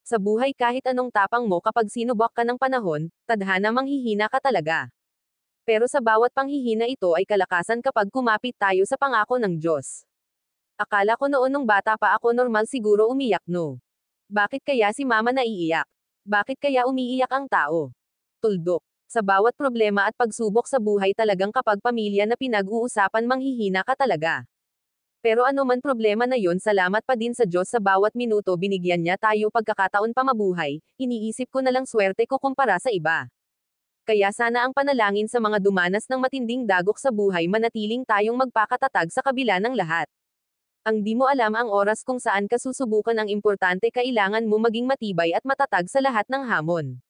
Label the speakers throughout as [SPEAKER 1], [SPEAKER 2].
[SPEAKER 1] Sa buhay kahit anong tapang mo kapag sinubok ka ng panahon, tadhana manghihina ka talaga. Pero sa bawat panghihina ito ay kalakasan kapag kumapit tayo sa pangako ng Diyos. Akala ko noon nung bata pa ako normal siguro umiyak no. Bakit kaya si mama naiiyak? Bakit kaya umiiyak ang tao? Tuldok. Sa bawat problema at pagsubok sa buhay talagang kapag pamilya na pinag-uusapan manghihina ka talaga. Pero ano man problema na yon, salamat pa din sa Diyos sa bawat minuto binigyan niya tayo pagkakataon pa mabuhay, iniisip ko na lang swerte ko kumpara sa iba. Kaya sana ang panalangin sa mga dumanas ng matinding dagok sa buhay manatiling tayong magpakatatag sa kabila ng lahat. Ang di mo alam ang oras kung saan ka susubukan, ang importante kailangan mo maging matibay at matatag sa lahat ng hamon.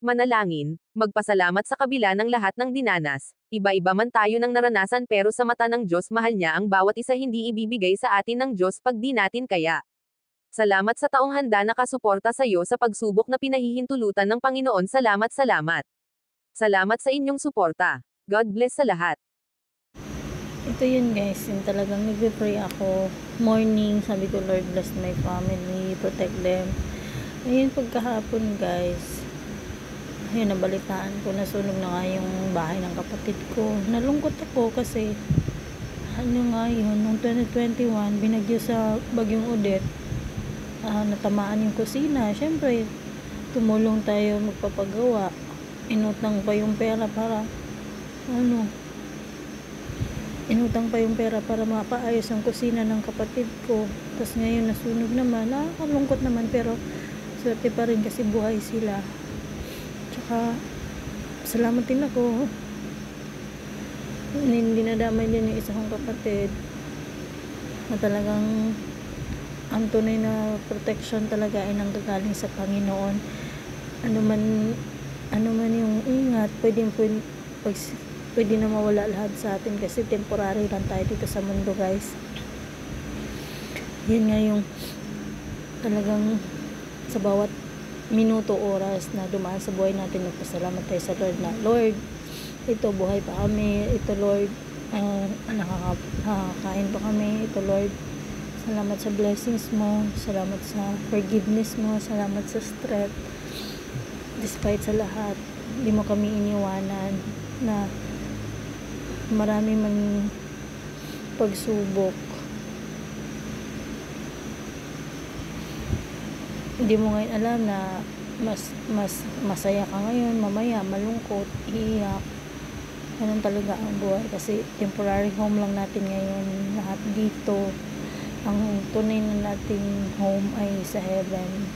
[SPEAKER 1] Manalangin, magpasalamat sa kabila ng lahat ng dinanas, iba-iba man tayo ng naranasan pero sa mata ng Diyos mahal niya ang bawat isa, hindi ibibigay sa atin ng Diyos pag di natin kaya. Salamat sa taong handa nakasuporta sa iyo sa pagsubok na pinahihintulutan ng Panginoon, salamat. Salamat sa inyong suporta. God bless sa lahat.
[SPEAKER 2] Ito yun guys, yung talagang nagpe-pray ako. Morning, sabi ko, Lord bless my family, protect them. Ngayon pagkahapon guys, ayun, nabalitaan ko, nasunog na nga yung bahay ng kapatid ko. Nalungkot ako kasi, ano nga yun, noong 2021, binagyo sa Bagyong Odette, natamaan yung kusina. Siyempre, tumulong tayo magpapagawa. Inutang pa yung pera para, inutang pa yung pera para mapaayos ang kusina ng kapatid ko. Tapos ngayon nasunog naman, nakakalungkot naman pero swerte pa rin kasi buhay sila. Tsaka, salamat din ako. Hindi nadamay din yung isa kong kapatid. Na talagang, ang tunay na protection talaga ay nanggagaling sa Panginoon. Ano man yung ingat, pwede na mawala lahat sa atin kasi temporary lang tayo dito sa mundo guys. Yan nga yung talagang sa bawat minuto, oras na dumaan sa buhay natin, nagpasalamat tayo sa Lord na, Lord, ito buhay pa kami, ito Lord, nakakain pa kami, ito Lord, salamat sa blessings mo, salamat sa forgiveness mo, salamat sa strength, despite sa lahat, hindi mo kami iniwanan, na marami man pagsubok, hindi mo ngayon alam na mas masaya ka ngayon, mamaya malungkot, iiyak. Ganun talaga ang buhay kasi temporary home lang natin ngayon lahat dito. Ang tunay na nating home ay sa heaven,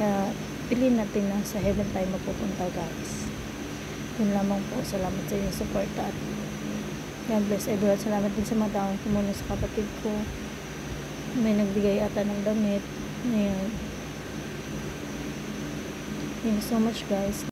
[SPEAKER 2] kaya piliin natin na sa heaven tayo mapupunta guys. Yun lamang po, salamat sa inyong support at God bless everyone. Salamat din sa mga taong tumulong sa kapatid ko, may nagbigay ata ng damit. Ayan. Thank you so much guys.